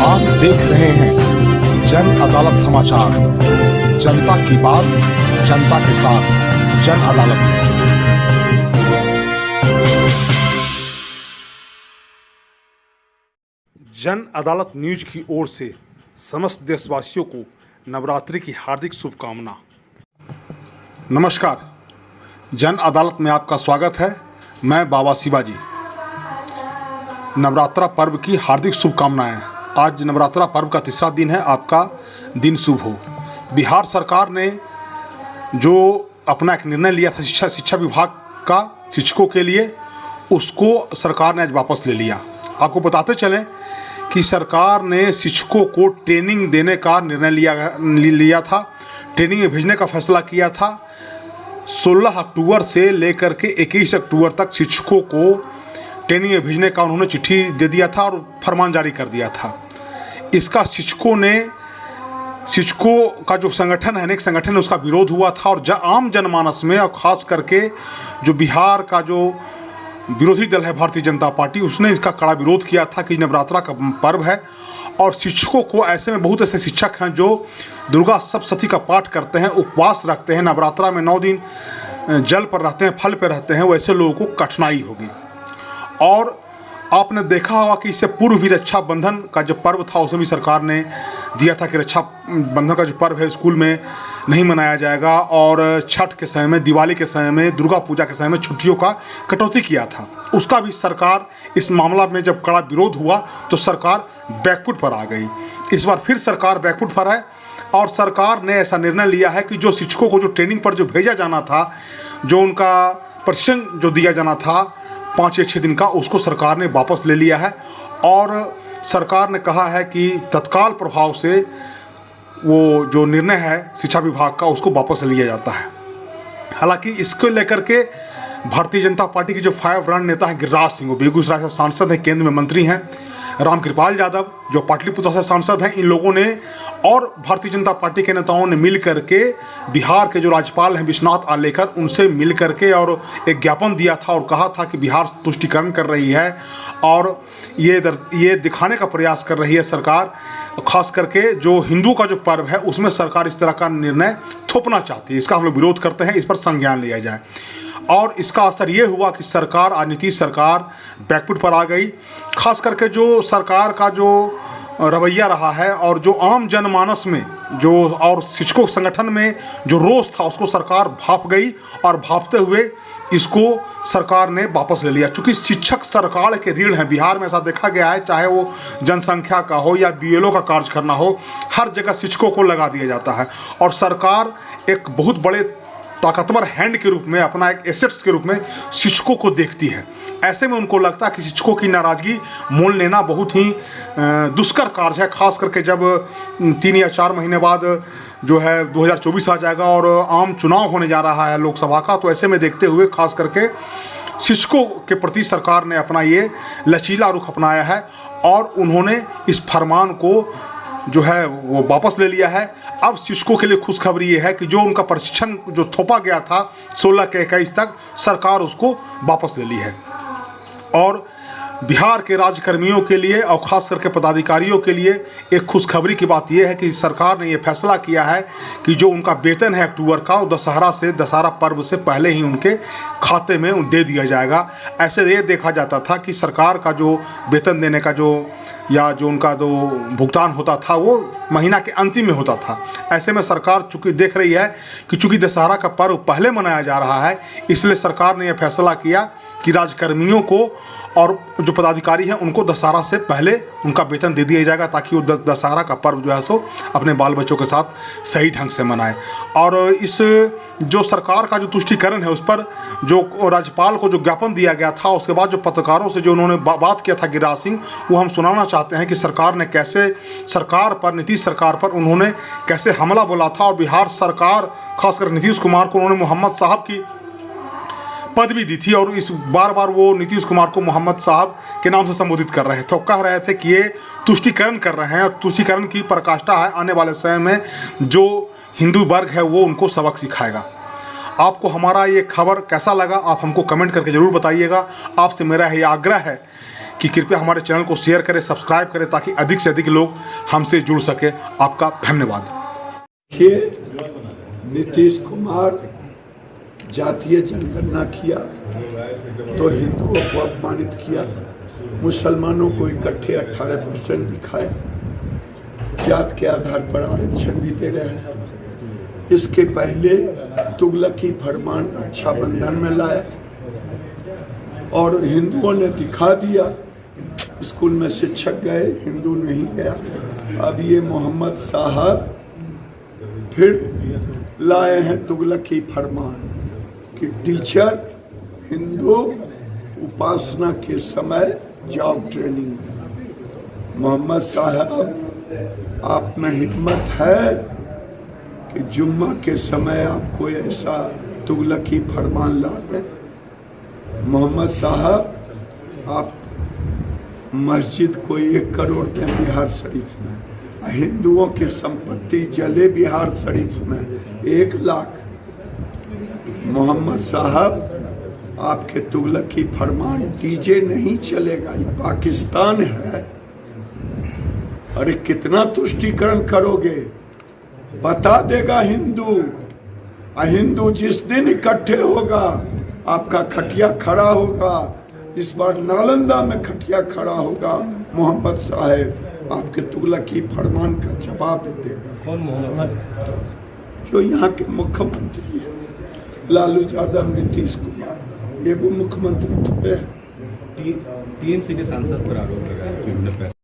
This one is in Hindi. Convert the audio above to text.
आप देख रहे हैं जन अदालत समाचार। जनता की बात जनता के साथ, जन अदालत। जन अदालत न्यूज की ओर से समस्त देशवासियों को नवरात्रि की हार्दिक शुभकामना। नमस्कार, जन अदालत में आपका स्वागत है। मैं बाबा शिवाजी। नवरात्रा पर्व की हार्दिक शुभकामनाएं। आज नवरात्रा पर्व का तीसरा दिन है। आपका दिन शुभ हो। बिहार सरकार ने जो अपना एक निर्णय लिया था शिक्षा विभाग का शिक्षकों के लिए, उसको सरकार ने आज वापस ले लिया। आपको बताते चलें कि सरकार ने शिक्षकों को ट्रेनिंग देने का निर्णय लिया था। ट्रेनिंग में भेजने का फैसला किया था। 16 अक्टूबर से लेकर के 21 अक्टूबर तक शिक्षकों को ट्रेनिंग में भेजने का उन्होंने चिट्ठी दे दिया था और फरमान जारी कर दिया था। इसका शिक्षकों का जो संगठन है, अनेक संगठन है, उसका विरोध हुआ था। और आम जनमानस में, और ख़ास करके जो बिहार का जो विरोधी दल है भारतीय जनता पार्टी, उसने इसका कड़ा विरोध किया था कि नवरात्रा का पर्व है और शिक्षकों को, ऐसे में बहुत ऐसे शिक्षक हैं जो दुर्गा सप्तशती का पाठ करते हैं, उपवास रखते हैं, नवरात्रा में 9 दिन जल पर रहते हैं, फल पर रहते हैं, वैसे लोगों को कठिनाई होगी। और आपने देखा होगा कि इससे पूर्व भी रक्षाबंधन का जो पर्व था, उसमें भी सरकार ने दिया था कि रक्षाबंधन का जो पर्व है स्कूल में नहीं मनाया जाएगा, और छठ के समय में, दिवाली के समय में, दुर्गा पूजा के समय में छुट्टियों का कटौती किया था। उसका भी सरकार, इस मामला में जब कड़ा विरोध हुआ तो सरकार बैकफुट पर आ गई। इस बार फिर सरकार बैकफुट पर है और सरकार ने ऐसा निर्णय लिया है कि जो शिक्षकों को जो ट्रेनिंग पर जो भेजा जाना था, जो उनका प्रशिक्षण जो दिया जाना था 5 या 6 दिन का, उसको सरकार ने वापस ले लिया है। और सरकार ने कहा है कि तत्काल प्रभाव से वो जो निर्णय है शिक्षा विभाग का, उसको वापस लिया जाता है। हालांकि इसको लेकर के भारतीय जनता पार्टी के जो फायर ब्रांड नेता हैं गिरिराज सिंह, वो बेगूसराय से सांसद हैं, केंद्र में मंत्री हैं, रामकृपाल यादव जो पाटलिपुत्र से सांसद हैं, इन लोगों ने और भारतीय जनता पार्टी के नेताओं ने मिल करके बिहार के जो राज्यपाल हैं विश्वनाथ आलेकर, उनसे मिल करके और एक ज्ञापन दिया था और कहा था कि बिहार तुष्टिकरण कर रही है और ये दिखाने का प्रयास कर रही है सरकार, खास करके जो हिंदुओं का जो पर्व है उसमें सरकार इस तरह का निर्णय थोपना चाहती है। इसका हम लोग विरोध करते हैं, इस पर संज्ञान लिया जाए। और इसका असर ये हुआ कि सरकार, आज नीतीश सरकार बैकफुट पर आ गई। खास करके जो सरकार का जो रवैया रहा है और जो आम जनमानस में जो और शिक्षकों संगठन में जो रोष था, उसको सरकार भाप गई और भापते हुए इसको सरकार ने वापस ले लिया। चूँकि शिक्षक सरकार के रीढ़ हैं। बिहार में ऐसा देखा गया है, चाहे वो जनसंख्या का हो या बीएलओ का कार्य करना हो, हर जगह शिक्षकों को लगा दिया जाता है। और सरकार एक बहुत बड़े ताकतवर हैंड के रूप में, अपना एक एसेट्स के रूप में शिक्षकों को देखती है। ऐसे में उनको लगता है कि शिक्षकों की नाराज़गी मोल लेना बहुत ही दुष्कर कार्य है। खास करके जब 3 या 4 महीने बाद जो है 2024 आ जाएगा और आम चुनाव होने जा रहा है लोकसभा का, तो ऐसे में देखते हुए खास करके शिक्षकों के प्रति सरकार ने अपना ये लचीला रुख अपनाया है और उन्होंने इस फरमान को जो है वो वापस ले लिया है। अब शिक्षकों के लिए खुशखबरी ये है कि जो उनका प्रशिक्षण जो थोपा गया था 16 के 21 तक, सरकार उसको वापस ले ली है। और बिहार के राज्यकर्मियों के लिए और ख़ास करके पदाधिकारियों के लिए एक खुशखबरी की बात यह है कि सरकार ने ये फैसला किया है कि जो उनका वेतन है अक्टूबर का, वो दशहरा पर्व से पहले ही उनके खाते में दे दिया जाएगा। ऐसे ये देखा जाता था कि सरकार का जो वेतन देने का जो उनका जो भुगतान होता था वो महीना के अंतिम में होता था। ऐसे में सरकार चूँकि देख रही है कि चूँकि दशहरा का पर्व पहले मनाया जा रहा है, इसलिए सरकार ने यह फैसला किया कि राज्यकर्मियों को और जो पदाधिकारी हैं उनको दशहरा से पहले उनका वेतन दे दिया जाएगा, ताकि वो दशहरा का पर्व जो है सो अपने बाल बच्चों के साथ सही ढंग से मनाएं। और इस जो सरकार का जो तुष्टिकरण है, उस पर जो राज्यपाल को जो ज्ञापन दिया गया था, उसके बाद जो पत्रकारों से जो उन्होंने बात किया था गिरिराज सिंह, वो हम सुनाना चाहते हैं कि सरकार ने कैसे नीतीश सरकार पर उन्होंने कैसे हमला बोला था। और बिहार सरकार, खासकर नीतीश कुमार को उन्होंने मोहम्मद साहब की पदवी दी थी और इस बार वो नीतीश कुमार को मोहम्मद साहब के नाम से संबोधित कर रहे थे। कह रहे थे कि ये तुष्टिकरण कर रहे हैं और तुष्टिकरण की पराकाष्ठा है। आने वाले समय में जो हिंदू वर्ग है वो उनको सबक सिखाएगा। आपको हमारा ये खबर कैसा लगा, आप हमको कमेंट करके ज़रूर बताइएगा। आपसे मेरा ये आग्रह है कि कृपया हमारे चैनल को शेयर करें, सब्सक्राइब करें, ताकि अधिक से अधिक लोग हमसे जुड़ सके। आपका धन्यवाद। देखिए, नीतीश कुमार जातीय जनगणना किया तो हिंदुओं को अपमानित किया, मुसलमानों को इकट्ठे 18% दिखाया, जात के आधार पर आरक्षण भी दे रहे हैं। इसके पहले तुगलकी फरमान रक्षाबंधन में लाया और हिंदुओं ने दिखा दिया, स्कूल में शिक्षक गए, हिंदू नहीं गया। अब ये मोहम्मद साहब फिर लाए हैं तुगलकी फरमान कि टीचर हिंदू उपासना के समय जॉब ट्रेनिंग। मोहम्मद साहब, आप में हिम्मत है कि जुम्मा के समय आप कोई ऐसा तुगलकी फरमान ला दें? मोहम्मद साहब, आप मस्जिद को 1 करोड़ दें बिहार शरीफ में, हिंदुओं की संपत्ति जले बिहार शरीफ में 1 लाख। मोहम्मद साहब, आपके तुगलकी फरमान डीजे नहीं चलेगा, ये पाकिस्तान है। अरे कितना तुष्टीकरण करोगे? बता देगा हिंदू। हिंदू जिस दिन इकट्ठे होगा आपका खटिया खड़ा होगा। इस बार नालंदा में खटिया खड़ा होगा। मोहम्मद साहब आपके तुगलकी फरमान का जवाब देगा। कौन मोहम्मद? जो यहाँ के मुख्यमंत्री है, लालू यादव, नीतीश कुमार, ये वो मुख्यमंत्री थोड़े हैं। टीएमसी के सांसद पर आरोप लगाया कि उन्होंने